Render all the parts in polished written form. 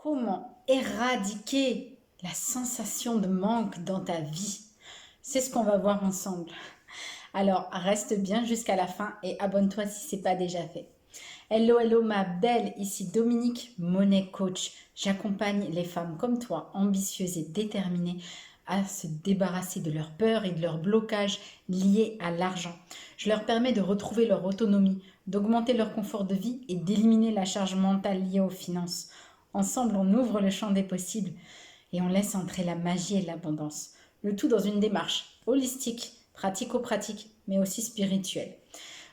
Comment éradiquer la sensation de manque dans ta vie? C'est ce qu'on va voir ensemble. Alors, reste bien jusqu'à la fin et abonne-toi si ce n'est pas déjà fait. Hello, hello ma belle, ici Dominique, Money Coach. J'accompagne les femmes comme toi, ambitieuses et déterminées, à se débarrasser de leurs peurs et de leurs blocages liés à l'argent. Je leur permets de retrouver leur autonomie, d'augmenter leur confort de vie et d'éliminer la charge mentale liée aux finances. Ensemble, on ouvre le champ des possibles et on laisse entrer la magie et l'abondance. Le tout dans une démarche holistique, pratico-pratique, mais aussi spirituelle.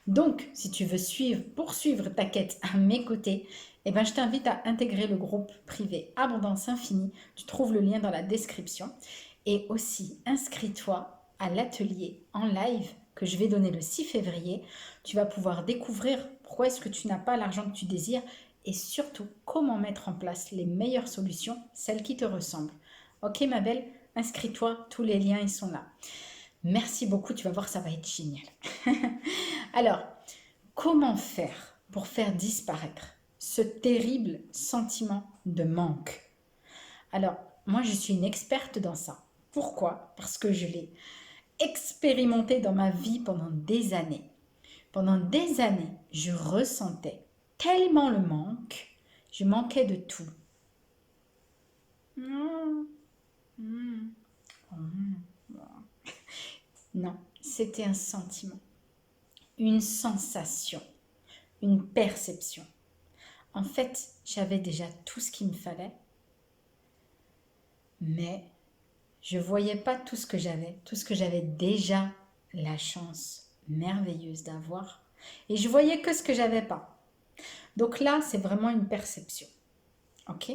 Donc, si tu veux poursuivre ta quête à mes côtés, je t'invite à intégrer le groupe privé Abondance Infinie. Tu trouves le lien dans la description. Et aussi, inscris-toi à l'atelier en live que je vais donner le 6 février. Tu vas pouvoir découvrir pourquoi est-ce que tu n'as pas l'argent que tu désires et surtout comment mettre en place les meilleures solutions, celles qui te ressemblent. Ok ma belle, inscris-toi, tous les liens ils sont là. Merci beaucoup, tu vas voir, ça va être génial. Alors, comment faire pour faire disparaître ce terrible sentiment de manque? Alors, moi, je suis une experte dans ça. Pourquoi? Parce que je l'ai expérimenté dans ma vie pendant des années. Pendant des années, je ressentais tellement le manque, je manquais de tout. Non, c'était un sentiment, une sensation, une perception. En fait, j'avais déjà tout ce qu'il me fallait, mais je ne voyais pas tout ce que j'avais déjà la chance merveilleuse d'avoir, et je voyais que ce que j'avais pas. Donc là, c'est vraiment une perception. Ok?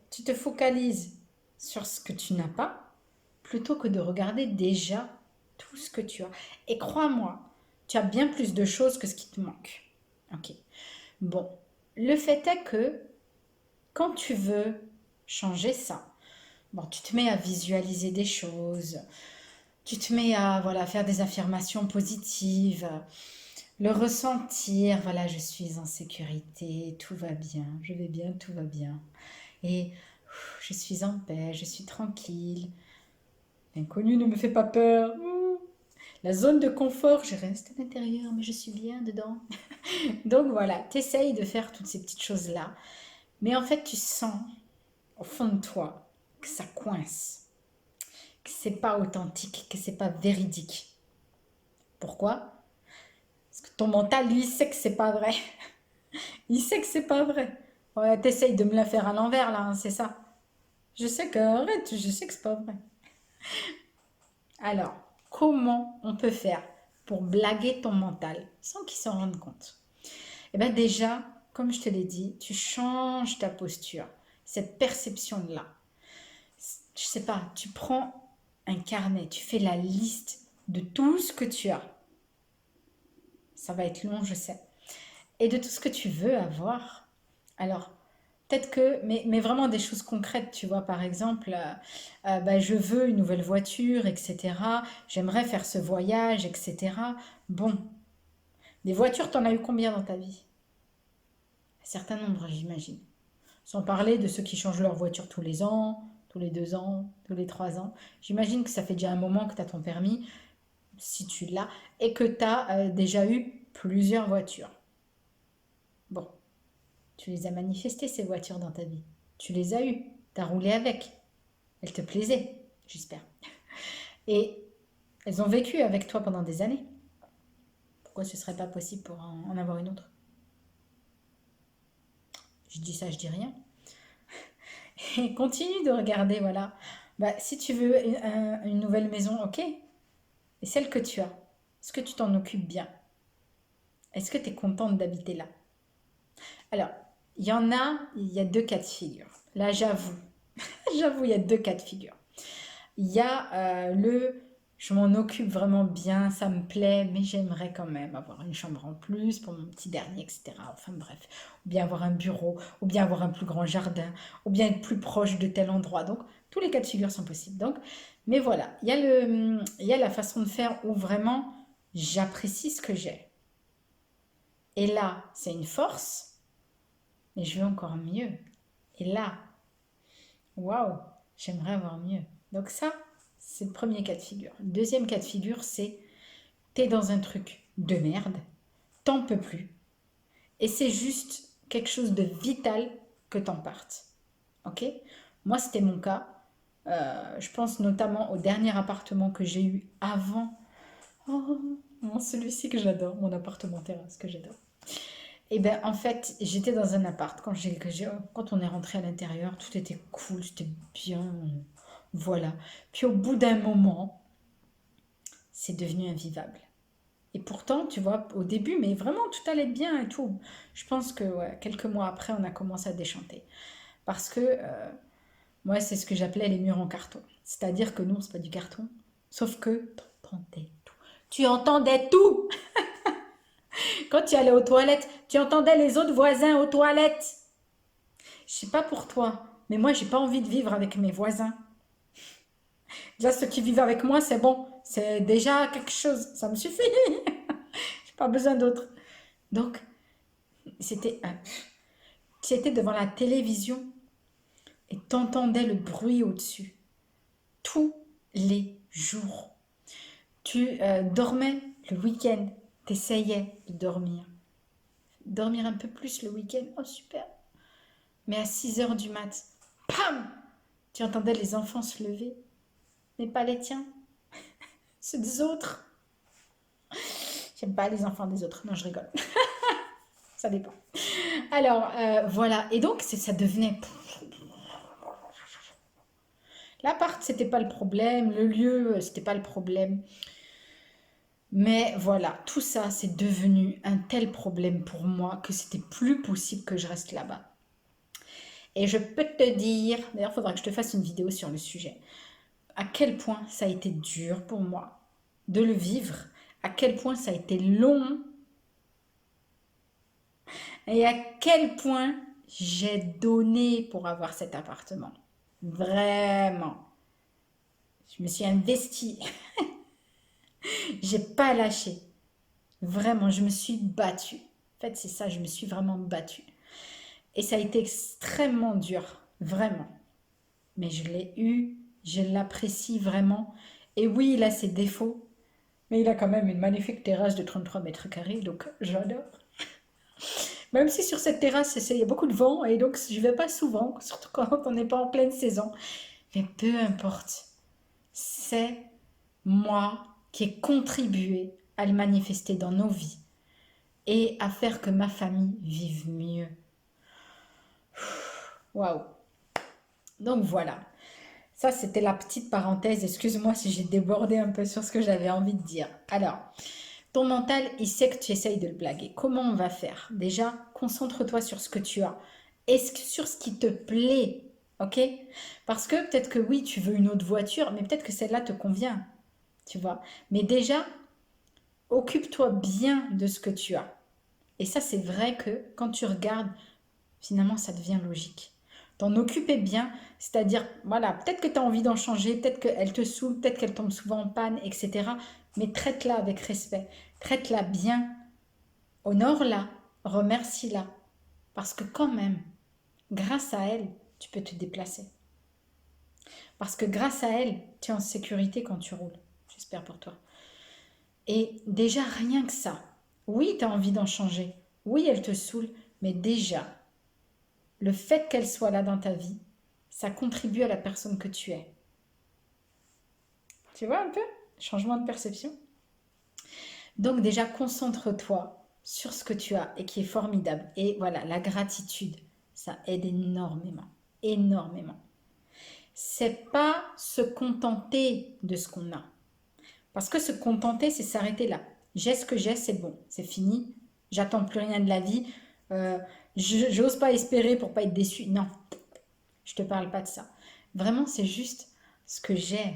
Tu te focalises sur ce que tu n'as pas plutôt que de regarder déjà tout ce que tu as. Et crois-moi, tu as bien plus de choses que ce qui te manque. Ok? Bon, le fait est que quand tu veux changer ça, bon, tu te mets à visualiser des choses, tu te mets à faire des affirmations positives, le ressentir, voilà, je suis en sécurité, tout va bien, je vais bien, tout va bien. Et je suis en paix, je suis tranquille. L'inconnu ne me fait pas peur. La zone de confort, je reste à l'intérieur, mais je suis bien dedans. Donc voilà, t'essayes de faire toutes ces petites choses-là. Mais en fait, tu sens au fond de toi que ça coince, que c'est pas authentique, que c'est pas véridique. Pourquoi? Parce que ton mental, lui, sait que c'est pas vrai. Il sait que c'est pas vrai. Ouais, t'essayes de me la faire à l'envers, là, hein, c'est ça. Je sais que, arrête, je sais que c'est pas vrai. Alors, comment on peut faire pour blaguer ton mental sans qu'il s'en rende compte? Eh bien déjà, comme je te l'ai dit, tu changes ta posture, cette perception-là. Je sais pas, tu prends un carnet, tu fais la liste de tout ce que tu as. Ça va être long, je sais. Et de tout ce que tu veux avoir. Alors, peut-être que, mais vraiment des choses concrètes, tu vois, par exemple, je veux une nouvelle voiture, etc. J'aimerais faire ce voyage, etc. Bon, des voitures, t'en as eu combien dans ta vie? Un certain nombre, j'imagine. Sans parler de ceux qui changent leur voiture tous les ans, tous les 2 ans, tous les 3 ans. J'imagine que ça fait déjà un moment que tu as ton permis, si tu l'as, et que tu as déjà eu plusieurs voitures. Bon, tu les as manifestées, ces voitures, dans ta vie. Tu les as eues, tu as roulé avec. Elles te plaisaient, j'espère. Et elles ont vécu avec toi pendant des années. Pourquoi ce ne serait pas possible pour en avoir une autre? Je dis ça, je dis rien. Et continue de regarder, voilà. Si tu veux une nouvelle maison, ok. Et celle que tu as, est-ce que tu t'en occupes bien? Est-ce que tu es contente d'habiter là? Alors, il y a deux cas de figure. Là, j'avoue, j'avoue, il y a deux cas de figure. Il y a je m'en occupe vraiment bien, ça me plaît, mais j'aimerais quand même avoir une chambre en plus pour mon petit dernier, etc. Enfin bref, ou bien avoir un bureau, ou bien avoir un plus grand jardin, ou bien être plus proche de tel endroit. Donc, tous les cas de figure sont possibles. Donc, mais voilà, il y a la façon de faire où vraiment j'apprécie ce que j'ai. Et là, c'est une force, mais je veux encore mieux. Et là, waouh, j'aimerais avoir mieux. Donc ça, c'est le premier cas de figure. Le deuxième cas de figure, c'est t'es dans un truc de merde, t'en peux plus, et c'est juste quelque chose de vital que t'en partes. Ok? Moi, c'était mon cas. Je pense notamment au dernier appartement que j'ai eu avant. Oh, celui-ci que j'adore, mon appartement terrasse que j'adore. Et ben en fait, j'étais dans un appart quand on est rentré à l'intérieur, tout était cool, c'était bien, voilà. Puis au bout d'un moment, c'est devenu invivable. Et pourtant, tu vois, au début, mais vraiment tout allait bien et tout. Je pense que ouais, quelques mois après, on a commencé à déchanter. Parce que moi, c'est ce que j'appelais les murs en carton. C'est-à-dire que non, c'est pas du carton. Sauf que t'entendais tout. Tu entendais tout. Quand tu allais aux toilettes, tu entendais les autres voisins aux toilettes. Je sais pas pour toi, mais moi, j'ai pas envie de vivre avec mes voisins. Déjà, ceux qui vivent avec moi, c'est bon. C'est déjà quelque chose. Ça me suffit. J'ai pas besoin d'autre. Donc, c'était tu étais devant la télévision et t'entendais le bruit au-dessus. Tous les jours. Tu dormais le week-end. T'essayais de dormir. Dormir un peu plus le week-end. Oh, super. Mais à 6 heures du mat, pam, tu entendais les enfants se lever. Mais pas les tiens. Ceux des autres. J'aime pas les enfants des autres. Non, je rigole. Ça dépend. Alors, voilà. Et donc, ça devenait... L'appart, c'était pas le problème. Le lieu, c'était pas le problème. Mais voilà, tout ça, c'est devenu un tel problème pour moi que c'était plus possible que je reste là-bas. Et je peux te dire, d'ailleurs, il faudra que je te fasse une vidéo sur le sujet, à quel point ça a été dur pour moi de le vivre, à quel point ça a été long et à quel point j'ai donné pour avoir cet appartement. Vraiment. Je me suis investie. J'ai pas lâché. Vraiment, je me suis battue. En fait, c'est ça, je me suis vraiment battue. Et ça a été extrêmement dur, vraiment. Mais je l'ai eu, je l'apprécie vraiment. Et oui, il a ses défauts, mais il a quand même une magnifique terrasse de 33 mètres carrés, donc j'adore. Même si sur cette terrasse, il y a beaucoup de vent, et donc je ne vais pas souvent, surtout quand on n'est pas en pleine saison. Mais peu importe, c'est moi qui ai contribué à le manifester dans nos vies et à faire que ma famille vive mieux. Waouh! Donc voilà, ça c'était la petite parenthèse. Excuse-moi si j'ai débordé un peu sur ce que j'avais envie de dire. Alors, ton mental, il sait que tu essayes de le blaguer. Comment on va faire? Déjà, concentre-toi sur ce que tu as et sur ce qui te plaît. Ok? Parce que peut-être que oui, tu veux une autre voiture, mais peut-être que celle-là te convient. Tu vois? Mais déjà, occupe-toi bien de ce que tu as. Et ça, c'est vrai que quand tu regardes, finalement, ça devient logique. T'en occuper bien, c'est-à-dire, voilà, peut-être que tu as envie d'en changer, peut-être qu'elle te saoule, peut-être qu'elle tombe souvent en panne, etc. Mais traite-la avec respect, traite-la bien, honore-la, remercie-la. Parce que quand même, grâce à elle, tu peux te déplacer. Parce que grâce à elle, tu es en sécurité quand tu roules. J'espère pour toi. Et déjà, rien que ça, oui, tu as envie d'en changer, oui, elle te saoule, mais déjà, le fait qu'elle soit là dans ta vie, ça contribue à la personne que tu es. Tu vois un peu? Changement de perception. Donc déjà, concentre-toi sur ce que tu as et qui est formidable. Et voilà, la gratitude, ça aide énormément. Énormément. C'est pas se contenter de ce qu'on a. Parce que se contenter, c'est s'arrêter là. J'ai ce que j'ai, c'est bon, c'est fini. J'attends plus rien de la vie. J'ose pas espérer pour pas être déçu. Non, je te parle pas de ça. Vraiment, c'est juste ce que j'ai.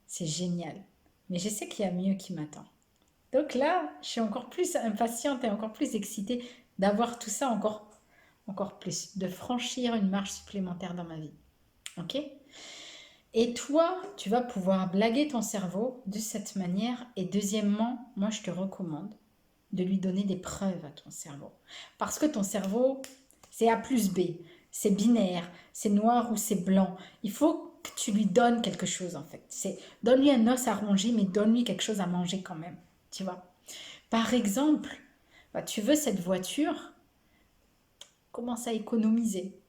C'est génial. Mais je sais qu'il y a mieux qui m'attend. Donc là, je suis encore plus impatiente et encore plus excitée d'avoir tout ça encore plus, de franchir une marche supplémentaire dans ma vie. Ok? Et toi, tu vas pouvoir blaguer ton cerveau de cette manière. Et deuxièmement, moi, je te recommande de lui donner des preuves à ton cerveau. Parce que ton cerveau, c'est A plus B. c'est binaire, c'est noir ou c'est blanc. Il faut que tu lui donnes quelque chose en fait. Donne-lui un os à ronger, mais donne-lui quelque chose à manger quand même, tu vois. Par exemple, bah, tu veux cette voiture, commence à économiser.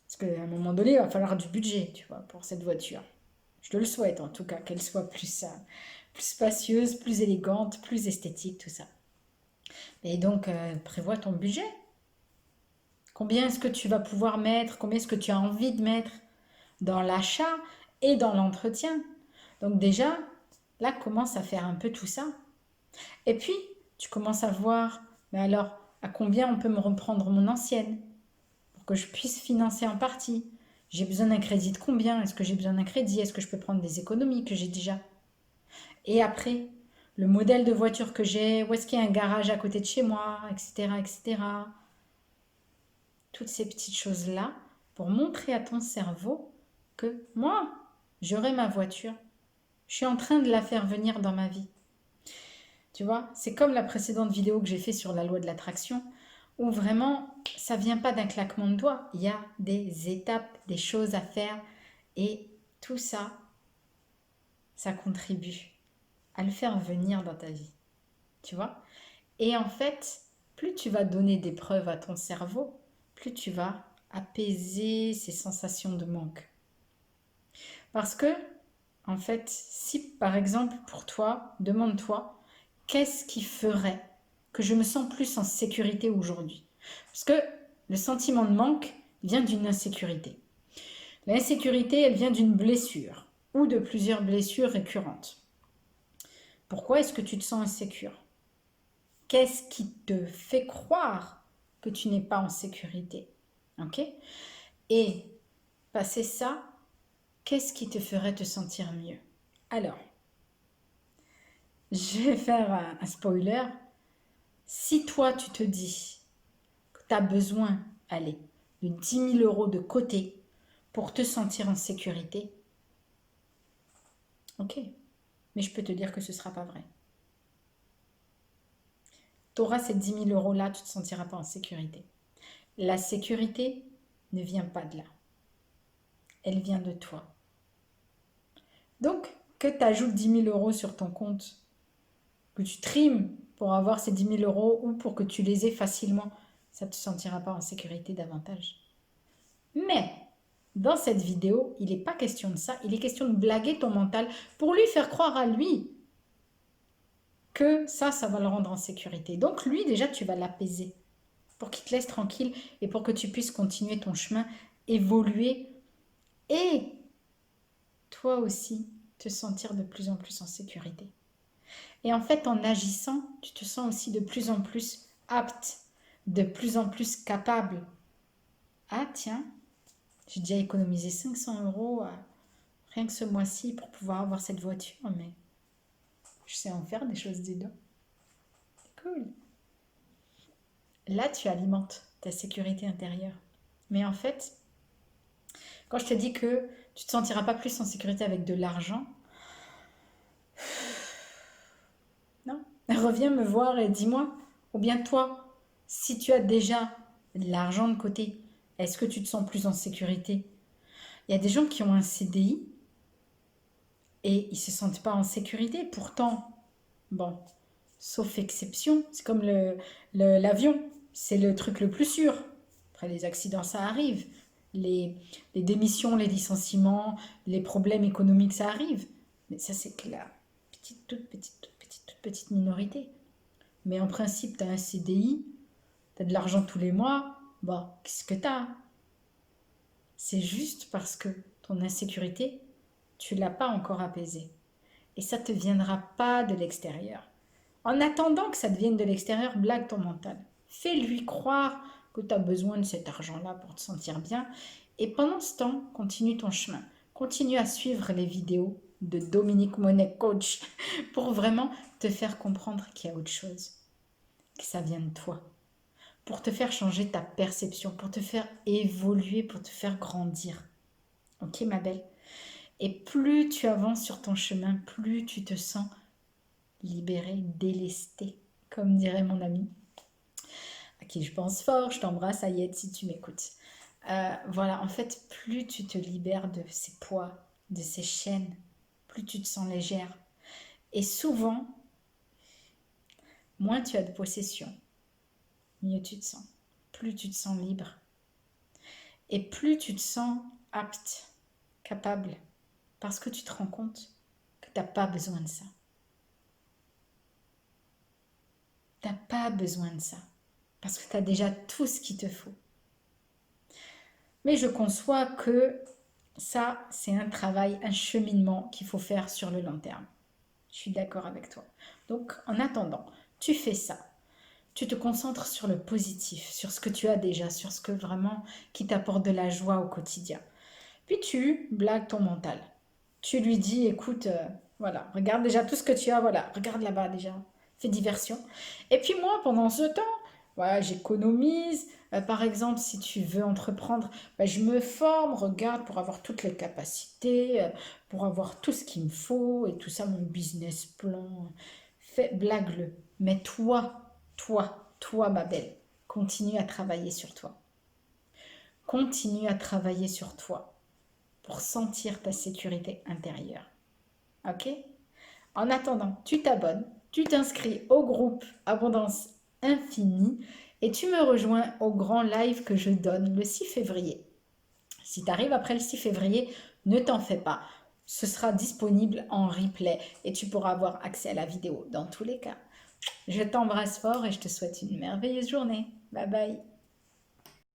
Parce qu'à un moment donné, il va falloir du budget, tu vois, pour cette voiture. Je te le souhaite en tout cas, qu'elle soit plus spacieuse, plus élégante, plus esthétique, tout ça. Et donc, prévois ton budget. Combien est-ce que tu vas pouvoir mettre, combien est-ce que tu as envie de mettre dans l'achat et dans l'entretien. Donc déjà, là, commence à faire un peu tout ça. Et puis, tu commences à voir, mais alors, à combien on peut me reprendre mon ancienne pour que je puisse financer en partie. J'ai besoin d'un crédit de combien? Est-ce que j'ai besoin d'un crédit? Est-ce que je peux prendre des économies que j'ai déjà? Et après, le modèle de voiture que j'ai, où est-ce qu'il y a un garage à côté de chez moi, etc., etc. Toutes ces petites choses-là pour montrer à ton cerveau que moi, j'aurai ma voiture. Je suis en train de la faire venir dans ma vie. Tu vois, c'est comme la précédente vidéo que j'ai fait sur la loi de l'attraction, où vraiment, ça vient pas d'un claquement de doigts. Il y a des étapes, des choses à faire, et tout ça, ça contribue à le faire venir dans ta vie. Tu vois? Et en fait, plus tu vas donner des preuves à ton cerveau, plus tu vas apaiser ces sensations de manque. Parce que, en fait, si par exemple pour toi, demande-toi, qu'est-ce qui ferait que je me sens plus en sécurité aujourd'hui? Parce que le sentiment de manque vient d'une insécurité. L'insécurité, elle vient d'une blessure ou de plusieurs blessures récurrentes. Pourquoi est-ce que tu te sens insécure? Qu'est-ce qui te fait croire que tu n'es pas en sécurité? Ok? Et passer ça, qu'est-ce qui te ferait te sentir mieux? Alors, je vais faire un spoiler. Si toi, tu te dis que tu as besoin, allez, de 10 000 euros de côté pour te sentir en sécurité, ok, mais je peux te dire que ce ne sera pas vrai. Tu auras ces 10 000 euros-là, tu ne te sentiras pas en sécurité. La sécurité ne vient pas de là. Elle vient de toi. Donc, que tu ajoutes 10 000 euros sur ton compte, que tu trimes pour avoir ces 10 000 euros ou pour que tu les aies facilement, ça ne te sentira pas en sécurité davantage. Mais, dans cette vidéo, il n'est pas question de ça, il est question de blaguer ton mental pour lui faire croire à lui que ça va le rendre en sécurité. Donc lui, déjà, tu vas l'apaiser pour qu'il te laisse tranquille et pour que tu puisses continuer ton chemin, évoluer et toi aussi te sentir de plus en plus en sécurité. Et en fait, en agissant, tu te sens aussi de plus en plus apte, de plus en plus capable. Ah tiens, j'ai déjà économisé 500 euros rien que ce mois-ci pour pouvoir avoir cette voiture, mais je sais en faire des choses dedans. C'est cool. Là, tu alimentes ta sécurité intérieure. Mais en fait, quand je te dis que tu ne te sentiras pas plus en sécurité avec de l'argent, non, reviens me voir et dis-moi, ou bien toi, si tu as déjà de l'argent de côté, est-ce que tu te sens plus en sécurité? Il y a des gens qui ont un CDI et ils ne se sentent pas en sécurité. Pourtant, bon, sauf exception, c'est comme l'avion, c'est le truc le plus sûr. Après, les accidents, ça arrive. Les démissions, les licenciements, les problèmes économiques, ça arrive. Mais ça, c'est que la toute petite minorité. Mais en principe, tu as un CDI, tu as de l'argent tous les mois, bon, qu'est-ce que tu as? C'est juste parce que ton insécurité, tu ne l'as pas encore apaisée. Et ça ne te viendra pas de l'extérieur. En attendant que ça te vienne de l'extérieur, blague ton mental. Fais-lui croire que tu as besoin de cet argent-là pour te sentir bien. Et pendant ce temps, continue ton chemin. Continue à suivre les vidéos de Dominique Monet Coach pour vraiment te faire comprendre qu'il y a autre chose, que ça vient de toi, pour te faire changer ta perception, pour te faire évoluer, pour te faire grandir. Ok, ma belle? Et plus tu avances sur ton chemin, plus tu te sens libéré, délesté, comme dirait mon ami. qui je pense fort, je t'embrasse Ayed si tu m'écoutes. Voilà, en fait, plus tu te libères de ces poids, de ces chaînes, plus tu te sens légère. Et souvent, moins tu as de possession, mieux tu te sens. Plus tu te sens libre. Et plus tu te sens apte, capable, parce que tu te rends compte que tu n'as pas besoin de ça. Tu n'as pas besoin de ça, parce que tu as déjà tout ce qu'il te faut. Mais je conçois que ça, c'est un travail, un cheminement qu'il faut faire sur le long terme. Je suis d'accord avec toi. Donc, en attendant, tu fais ça. Tu te concentres sur le positif, sur ce que tu as déjà, sur ce que vraiment qui t'apporte de la joie au quotidien. Puis tu blagues ton mental. Tu lui dis, écoute, voilà, regarde déjà tout ce que tu as, voilà, regarde là-bas déjà, fais diversion. Et puis moi, pendant ce temps, voilà, j'économise. Par exemple, si tu veux entreprendre, ben, je me forme, regarde, pour avoir toutes les capacités, pour avoir tout ce qu'il me faut et tout ça, mon business plan. Fais, blague-le. Mais toi, ma belle, continue à travailler sur toi. Continue à travailler sur toi pour sentir ta sécurité intérieure. Ok? En attendant, tu t'abonnes, tu t'inscris au groupe Abondance Infinie et tu me rejoins au grand live que je donne le 6 février. Si tu arrives après le 6 février, ne t'en fais pas. Ce sera disponible en replay et tu pourras avoir accès à la vidéo dans tous les cas. Je t'embrasse fort et je te souhaite une merveilleuse journée. Bye bye.